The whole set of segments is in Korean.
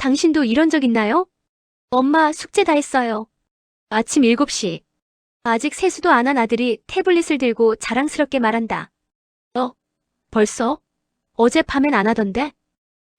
당신도 이런 적 있나요? 엄마, 숙제 다 했어요. 아침 7시. 아직 세수도 안 한 아들이 태블릿을 들고 자랑스럽게 말한다. 어, 벌써? 어젯밤엔 안 하던데?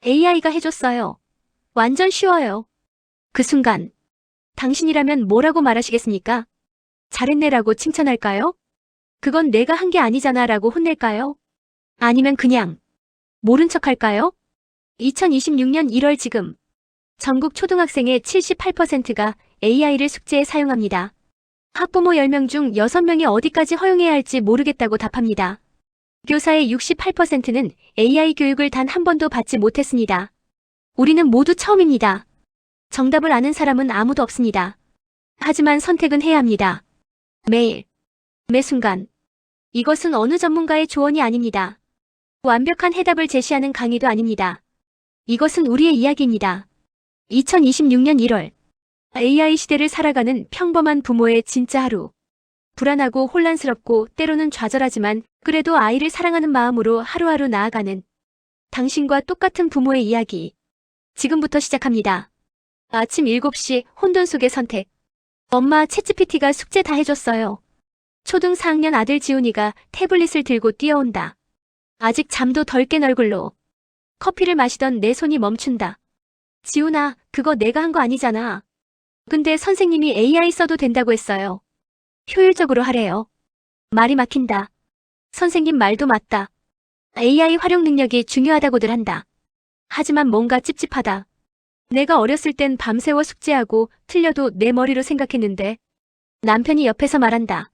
AI가 해줬어요. 완전 쉬워요. 그 순간, 당신이라면 뭐라고 말하시겠습니까? 잘했네라고 칭찬할까요? 그건 내가 한 게 아니잖아 라고 혼낼까요? 아니면 그냥, 모른 척 할까요? 2026년 1월 지금, 전국 초등학생의 78%가 AI를 숙제에 사용합니다. 학부모 10명 중 6명이 어디까지 허용해야 할지 모르겠다고 답합니다. 교사의 68%는 AI 교육을 단 한 번도 받지 못했습니다. 우리는 모두 처음입니다. 정답을 아는 사람은 아무도 없습니다. 하지만 선택은 해야 합니다. 매일, 매 순간. 이것은 어느 전문가의 조언이 아닙니다. 완벽한 해답을 제시하는 강의도 아닙니다. 이것은 우리의 이야기입니다. 2026년 1월 AI 시대를 살아가는 평범한 부모의 진짜 하루. 불안하고 혼란스럽고 때로는 좌절하지만 그래도 아이를 사랑하는 마음으로 하루하루 나아가는 당신과 똑같은 부모의 이야기. 지금부터 시작합니다. 아침 7시 혼돈 속의 선택. 엄마, 챗GPT가 숙제 다 해줬어요. 초등 4학년 아들 지훈이가 태블릿을 들고 뛰어온다. 아직 잠도 덜 깬 얼굴로. 커피를 마시던 내 손이 멈춘다. 지훈아, 그거 내가 한 거 아니잖아. 근데 선생님이 AI 써도 된다고 했어요. 효율적으로 하래요. 말이 막힌다. 선생님 말도 맞다. AI 활용 능력이 중요하다고들 한다. 하지만 뭔가 찝찝하다. 내가 어렸을 땐 밤새워 숙제하고 틀려도 내 머리로 생각했는데 남편이 옆에서 말한다.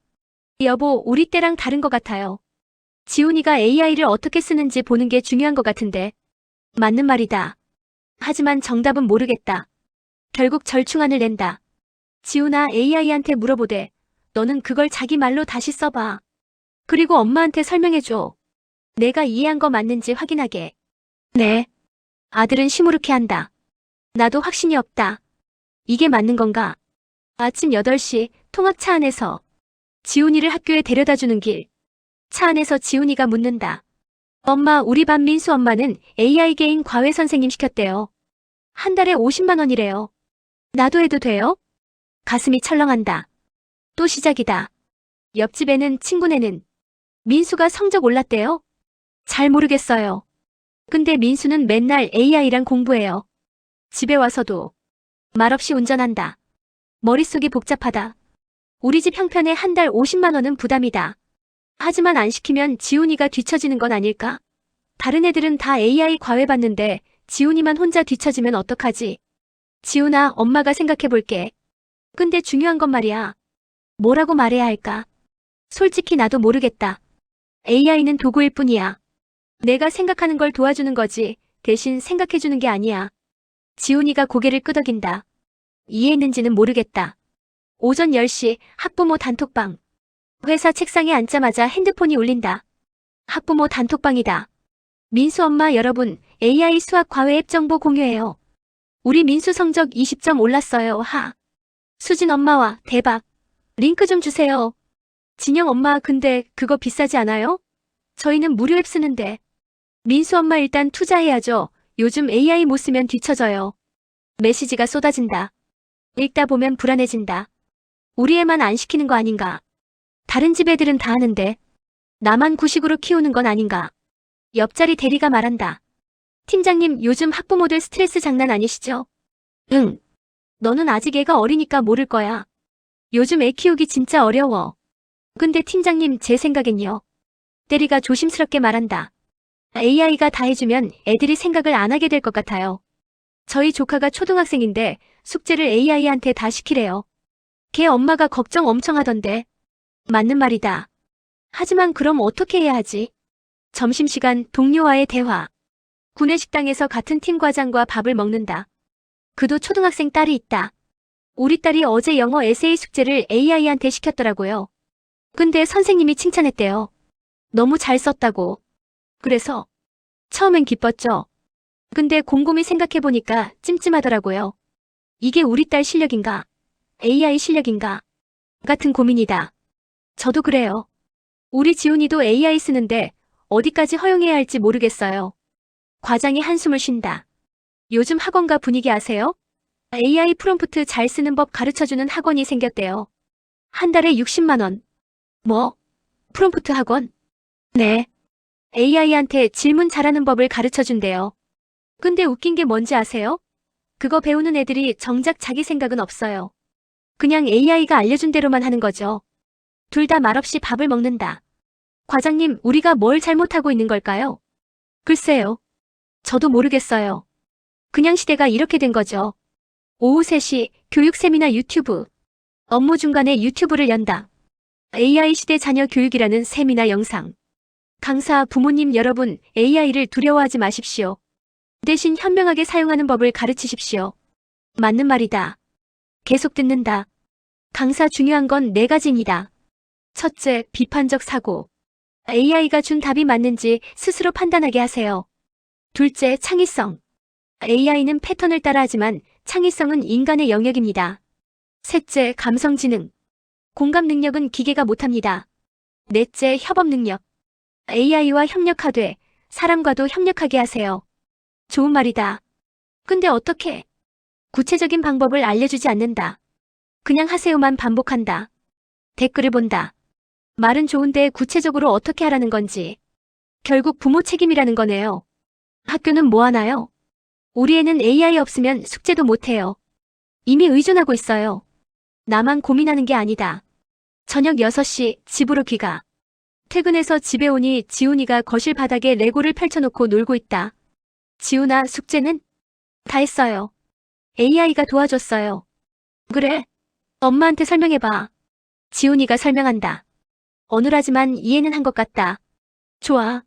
여보, 우리 때랑 다른 것 같아요. 지훈이가 AI를 어떻게 쓰는지 보는 게 중요한 것 같은데. 맞는 말이다. 하지만 정답은 모르겠다. 결국 절충안을 낸다. 지훈아, AI한테 물어보되 너는 그걸 자기 말로 다시 써봐. 그리고 엄마한테 설명해줘. 내가 이해한 거 맞는지 확인하게. 네. 아들은 시무룩해한다. 나도 확신이 없다. 이게 맞는 건가? 아침 8시 통학차 안에서 지훈이를 학교에 데려다주는 길. 차 안에서 지훈이가 묻는다. 엄마, 우리 반 민수 엄마는 AI 개인 과외 선생님 시켰대요. 한 달에 50만 원이래요. 나도 해도 돼요? 가슴이 철렁한다. 또 시작이다. 옆집에는 친구네는 민수가 성적 올랐대요? 잘 모르겠어요. 근데 민수는 맨날 AI랑 공부해요. 집에 와서도 말없이 운전한다. 머릿속이 복잡하다. 우리 집 형편에 한 달 50만 원은 부담이다. 하지만 안 시키면 지훈이가 뒤처지는 건 아닐까? 다른 애들은 다 AI 과외 받는데 지훈이만 혼자 뒤처지면 어떡하지? 지훈아, 엄마가 생각해 볼게. 근데 중요한 건 말이야. 뭐라고 말해야 할까? 솔직히 나도 모르겠다. AI는 도구일 뿐이야. 내가 생각하는 걸 도와주는 거지 대신 생각해주는 게 아니야. 지훈이가 고개를 끄덕인다. 이해했는지는 모르겠다. 오전 10시 학부모 단톡방. 회사 책상에 앉자마자 핸드폰이 울린다. 학부모 단톡방이다. 민수 엄마 여러분, AI 수학 과외 앱 정보 공유해요. 우리 민수 성적 20점 올랐어요. 하. 수진 엄마와 대박. 링크 좀 주세요. 진영 엄마, 근데 그거 비싸지 않아요? 저희는 무료 앱 쓰는데. 민수 엄마 일단 투자해야죠. 요즘 AI 못 쓰면 뒤처져요. 메시지가 쏟아진다. 읽다 보면 불안해진다. 우리 애만 안 시키는 거 아닌가? 다른 집 애들은 다 하는데 나만 구식으로 키우는 건 아닌가? 옆자리 대리가 말한다. 팀장님, 요즘 학부모들 스트레스 장난 아니시죠? 응. 너는 아직 애가 어리니까 모를 거야. 요즘 애 키우기 진짜 어려워. 근데 팀장님, 제 생각엔요. 대리가 조심스럽게 말한다. AI가 다 해주면 애들이 생각을 안 하게 될 것 같아요. 저희 조카가 초등학생인데 숙제를 AI한테 다 시키래요. 걔 엄마가 걱정 엄청 하던데. 맞는 말이다. 하지만 그럼 어떻게 해야 하지? 점심시간 동료와의 대화. 구내식당에서 같은 팀 과장과 밥을 먹는다. 그도 초등학생 딸이 있다. 우리 딸이 어제 영어 에세이 숙제를 AI한테 시켰더라고요. 근데 선생님이 칭찬했대요. 너무 잘 썼다고. 그래서 처음엔 기뻤죠. 근데 곰곰이 생각해보니까 찜찜하더라고요. 이게 우리 딸 실력인가? AI 실력인가? 같은 고민이다. 저도 그래요. 우리 지훈이도 AI 쓰는데 어디까지 허용해야 할지 모르겠어요. 과장이 한숨을 쉰다. 요즘 학원가 분위기 아세요? AI 프롬프트 잘 쓰는 법 가르쳐주는 학원이 생겼대요. 한 달에 60만 원. 뭐? 프롬프트 학원? 네. AI한테 질문 잘하는 법을 가르쳐준대요. 근데 웃긴 게 뭔지 아세요? 그거 배우는 애들이 정작 자기 생각은 없어요. 그냥 AI가 알려준 대로만 하는 거죠. 둘 다 말없이 밥을 먹는다. 과장님, 우리가 뭘 잘못하고 있는 걸까요? 글쎄요. 저도 모르겠어요. 그냥 시대가 이렇게 된 거죠. 오후 3시 교육 세미나 유튜브. 업무 중간에 유튜브를 연다. AI 시대 자녀 교육이라는 세미나 영상. 강사, 부모님 여러분, AI를 두려워하지 마십시오. 대신 현명하게 사용하는 법을 가르치십시오. 맞는 말이다. 계속 듣는다. 강사 중요한 건 4가지입니다. 첫째, 비판적 사고. AI가 준 답이 맞는지 스스로 판단하게 하세요. 둘째, 창의성. AI는 패턴을 따라하지만 창의성은 인간의 영역입니다. 셋째, 감성지능. 공감 능력은 기계가 못합니다. 넷째, 협업 능력. AI와 협력하되 사람과도 협력하게 하세요. 좋은 말이다. 근데 어떻게? 구체적인 방법을 알려주지 않는다. 그냥 하세요만 반복한다. 댓글을 본다. 말은 좋은데 구체적으로 어떻게 하라는 건지. 결국 부모 책임이라는 거네요. 학교는 뭐 하나요? 우리 애는 AI 없으면 숙제도 못해요. 이미 의존하고 있어요. 나만 고민하는 게 아니다. 저녁 6시 집으로 귀가. 퇴근해서 집에 오니 지훈이가 거실 바닥에 레고를 펼쳐놓고 놀고 있다. 지훈아, 숙제는? 다 했어요. AI가 도와줬어요. 그래? 엄마한테 설명해봐. 지훈이가 설명한다. 어눌하지만 이해는 한 것 같다. 좋아.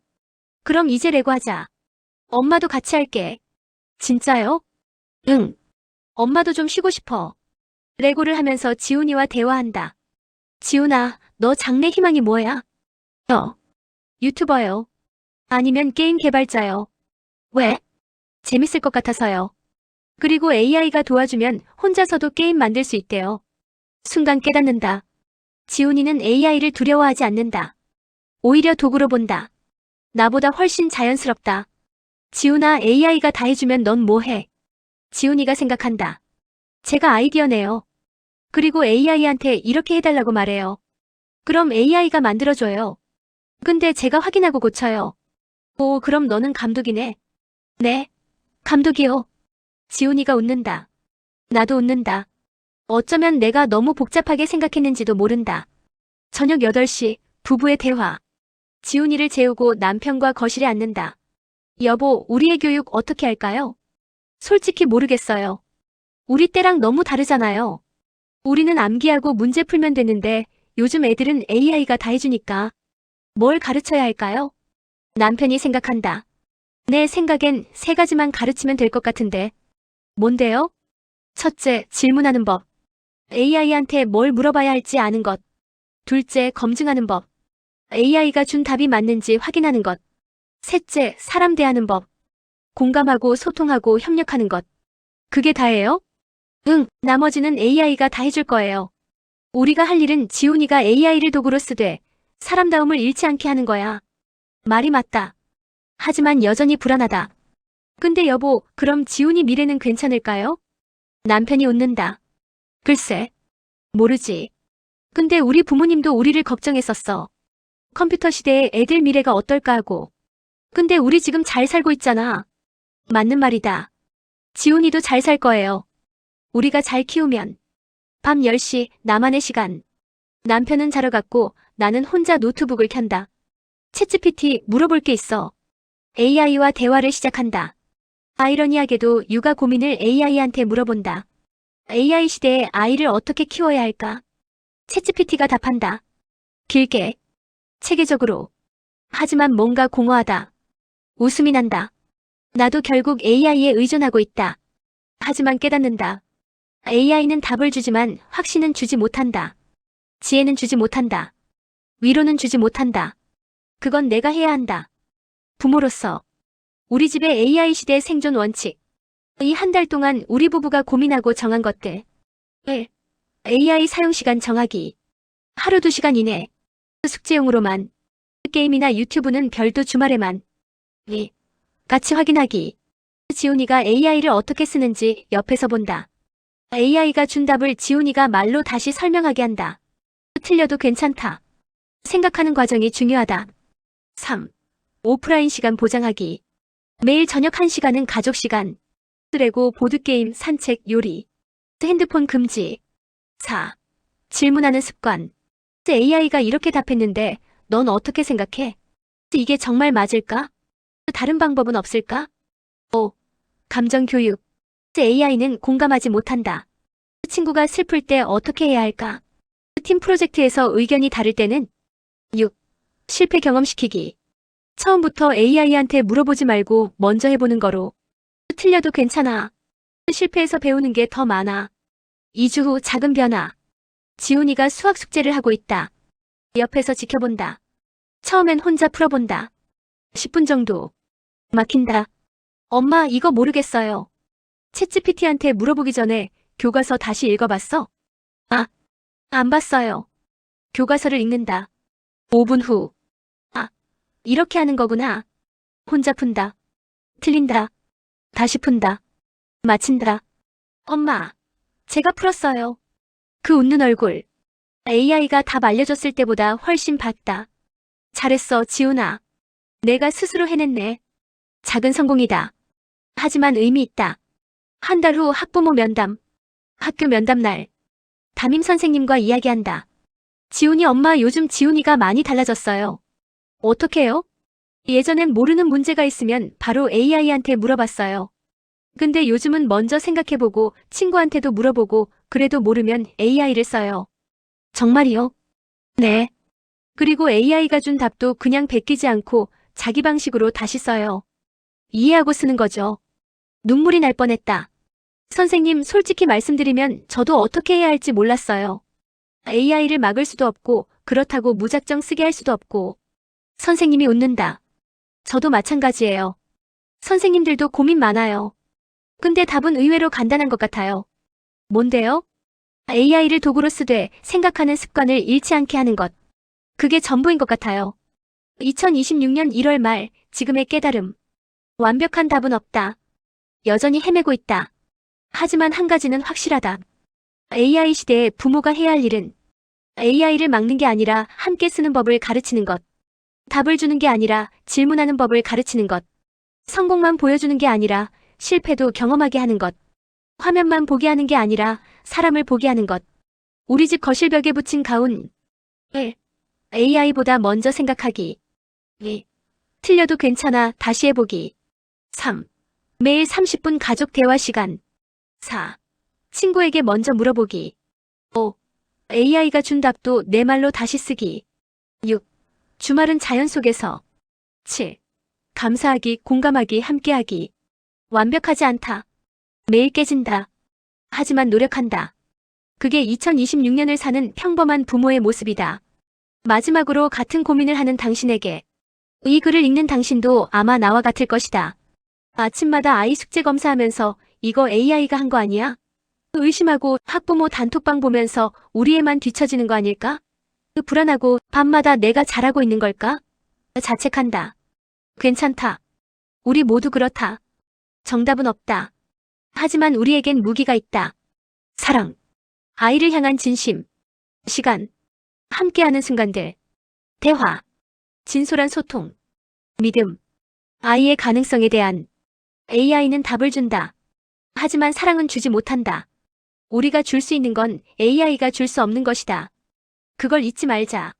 그럼 이제 레고 하자. 엄마도 같이 할게. 진짜요? 응. 엄마도 좀 쉬고 싶어. 레고를 하면서 지훈이와 대화한다. 지훈아, 너 장래 희망이 뭐야? 유튜버요. 아니면 게임 개발자요. 왜? 재밌을 것 같아서요. 그리고 AI가 도와주면 혼자서도 게임 만들 수 있대요. 순간 깨닫는다. 지훈이는 AI를 두려워하지 않는다. 오히려 도구로 본다. 나보다 훨씬 자연스럽다. 지훈아, AI가 다 해주면 넌 뭐 해? 지훈이가 생각한다. 제가 아이디어 내요. 그리고 AI한테 이렇게 해달라고 말해요. 그럼 AI가 만들어줘요. 근데 제가 확인하고 고쳐요. 오, 그럼 너는 감독이네. 네, 감독이요. 지훈이가 웃는다. 나도 웃는다. 어쩌면 내가 너무 복잡하게 생각했는지도 모른다. 저녁 8시, 부부의 대화. 지훈이를 재우고 남편과 거실에 앉는다. 여보, 우리의 교육 어떻게 할까요? 솔직히 모르겠어요. 우리 때랑 너무 다르잖아요. 우리는 암기하고 문제 풀면 되는데 요즘 애들은 AI가 다 해주니까 뭘 가르쳐야 할까요? 남편이 생각한다. 내 생각엔 3가지만 가르치면 될 것 같은데. 뭔데요? 첫째, 질문하는 법. AI한테 뭘 물어봐야 할지 아는 것. 둘째, 검증하는 법. AI가 준 답이 맞는지 확인하는 것. 셋째, 사람 대하는 법. 공감하고 소통하고 협력하는 것. 그게 다예요? 응, 나머지는 AI가 다 해줄 거예요. 우리가 할 일은 지훈이가 AI를 도구로 쓰되 사람다움을 잃지 않게 하는 거야. 말이 맞다. 하지만 여전히 불안하다. 근데 여보, 그럼 지훈이 미래는 괜찮을까요? 남편이 웃는다. 글쎄, 모르지. 근데 우리 부모님도 우리를 걱정했었어. 컴퓨터 시대에 애들 미래가 어떨까 하고. 근데 우리 지금 잘 살고 있잖아. 맞는 말이다. 지훈이도 잘 살 거예요. 우리가 잘 키우면. 밤 10시, 나만의 시간. 남편은 자러 갔고 나는 혼자 노트북을 켠다. 챗GPT 물어볼 게 있어. AI와 대화를 시작한다. 아이러니하게도 육아 고민을 AI한테 물어본다. AI 시대에 아이를 어떻게 키워야 할까? 챗GPT가 답한다. 길게. 체계적으로. 하지만 뭔가 공허하다. 웃음이 난다. 나도 결국 AI에 의존하고 있다. 하지만 깨닫는다. AI는 답을 주지만 확신은 주지 못한다. 지혜는 주지 못한다. 위로는 주지 못한다. 그건 내가 해야 한다. 부모로서. 우리 집의 AI 시대 생존 원칙. 이 한 달 동안 우리 부부가 고민하고 정한 것들. 1. AI 사용 시간 정하기. 하루 2시간 이내. 숙제용으로만. 게임이나 유튜브는 별도 주말에만. 2. 가치 확인하기. 지훈이가 AI를 어떻게 쓰는지 옆에서 본다. AI가 준 답을 지훈이가 말로 다시 설명하게 한다. 틀려도 괜찮다. 생각하는 과정이 중요하다. 3. 오프라인 시간 보장하기. 매일 저녁 1시간은 가족 시간. 레고, 보드게임, 산책, 요리. 핸드폰 금지. 4. 질문하는 습관. AI가 이렇게 답했는데 넌 어떻게 생각해? 이게 정말 맞을까? 다른 방법은 없을까? 5. 감정 교육. AI는 공감하지 못한다. 친구가 슬플 때 어떻게 해야 할까? 팀 프로젝트에서 의견이 다를 때는 6. 실패 경험시키기. 처음부터 AI한테 물어보지 말고 먼저 해보는 거로. 틀려도 괜찮아. 실패해서 배우는 게 더 많아. 2주 후 작은 변화. 지훈이가 수학 숙제를 하고 있다. 옆에서 지켜본다. 처음엔 혼자 풀어본다. 10분 정도. 막힌다. 엄마, 이거 모르겠어요. 챗GPT한테 물어보기 전에 교과서 다시 읽어봤어? 아, 안 봤어요. 교과서를 읽는다. 5분 후. 아, 이렇게 하는 거구나. 혼자 푼다. 틀린다. 다시 푼다. 맞힌다. 엄마, 제가 풀었어요. 그 웃는 얼굴. AI가 답 알려줬을 때보다 훨씬 밝다. 잘했어, 지훈아. 내가 스스로 해냈네. 작은 성공이다. 하지만 의미 있다. 한 달 후 학부모 면담. 학교 면담 날. 담임 선생님과 이야기한다. 지훈이 엄마, 요즘 지훈이가 많이 달라졌어요. 어떡해요? 예전엔 모르는 문제가 있으면 바로 AI한테 물어봤어요. 근데 요즘은 먼저 생각해보고 친구한테도 물어보고 그래도 모르면 AI를 써요. 정말이요? 네. 그리고 AI가 준 답도 그냥 베끼지 않고 자기 방식으로 다시 써요. 이해하고 쓰는 거죠. 눈물이 날 뻔했다. 선생님, 솔직히 말씀드리면 저도 어떻게 해야 할지 몰랐어요. AI를 막을 수도 없고 그렇다고 무작정 쓰게 할 수도 없고. 선생님이 웃는다. 저도 마찬가지예요. 선생님들도 고민 많아요. 근데 답은 의외로 간단한 것 같아요. 뭔데요? AI를 도구로 쓰되 생각하는 습관을 잃지 않게 하는 것. 그게 전부인 것 같아요. 2026년 1월 말, 지금의 깨달음. 완벽한 답은 없다. 여전히 헤매고 있다. 하지만 한 가지는 확실하다. AI 시대에 부모가 해야 할 일은 AI를 막는 게 아니라 함께 쓰는 법을 가르치는 것. 답을 주는 게 아니라 질문하는 법을 가르치는 것. 성공만 보여주는 게 아니라 실패도 경험하게 하는 것. 화면만 보게 하는 게 아니라 사람을 보게 하는 것. 우리 집 거실벽에 붙인 가운. 1. AI보다 먼저 생각하기. 2. 틀려도 괜찮아, 다시 해보기. 3. 매일 30분 가족 대화 시간. 4. 친구에게 먼저 물어보기. 5. AI가 준 답도 내 말로 다시 쓰기. 6. 주말은 자연 속에서. 7. 감사하기, 공감하기, 함께하기. 완벽하지 않다. 매일 깨진다. 하지만 노력한다. 그게 2026년을 사는 평범한 부모의 모습이다. 마지막으로 같은 고민을 하는 당신에게. 이 글을 읽는 당신도 아마 나와 같을 것이다. 아침마다 아이 숙제 검사하면서 이거 AI가 한 거 아니야? 의심하고 학부모 단톡방 보면서 우리 애만 뒤처지는 거 아닐까? 불안하고 밤마다 내가 잘하고 있는 걸까? 자책한다. 괜찮다. 우리 모두 그렇다. 정답은 없다. 하지만 우리에겐 무기가 있다. 사랑. 아이를 향한 진심. 시간. 함께하는 순간들. 대화. 진솔한 소통. 믿음. 아이의 가능성에 대한. AI는 답을 준다. 하지만 사랑은 주지 못한다. 우리가 줄 수 있는 건 AI가 줄 수 없는 것이다. 그걸 잊지 말자.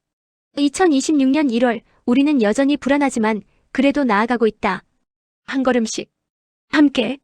2026년 1월, 우리는 여전히 불안하지만 그래도 나아가고 있다. 한 걸음씩. 함께.